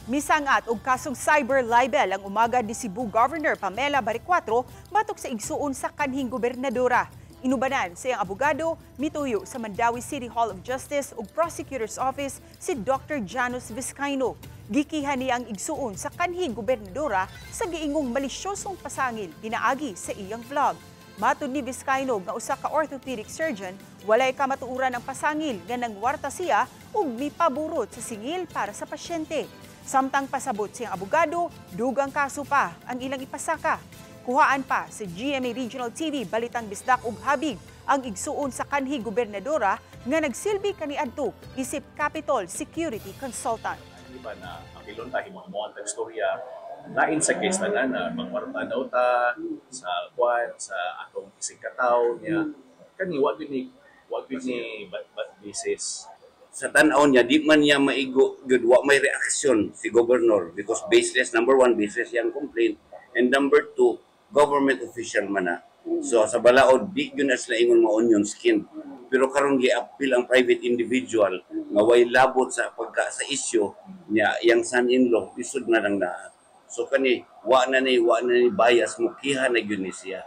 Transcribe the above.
Misangat og kasong cyber libel ang umagad ni Cebu Governor Pamela Baricuatro batok sa igsuon sa kanhing gobernadora. Inubanan sa iyang abogado, mituyo sa Mandawi City Hall of Justice ug Prosecutor's Office si Dr. Janus Vizcaino. Gikihan niya ang igsuon sa kanhing gobernadora sa giingong malisyosong pasangil pinaagi sa iyang vlog. Matud ni Vizcaino nga usa ka orthopedic surgeon, walay kamatuuran ang pasangil nga nangwarta siya ug mipaburot sa singil para sa pasyente. Samtang pasabot siyang abogado, dugang kaso pa ang ilang ipasaka. Kuhaan pa sa GMA Regional TV balitang bisdak ug habig ang igsuon sa kanhi gobernadora nga nagsilbi kaniadto isip Capitol Security Consultant. Iba na ang ilon ta himuon tag storya lain sa case na mangwartanaw ta sa kwan sa atong isig kataw niya kani wa gid ni but this sa tan-aw niya, di man niya maigo, good, wa may reaksyon si Governor because baseless, number one, baseless yung complaint, and number two, government official man na. So sa balaod, di yun as laingon mo onion skin. Pero karon gi-appeal ang private individual nga way labot sa pagka sa issue niya, yang son-in-law, isod na lang na. So kani, wa na ni bias, mukiha na yun ni siya.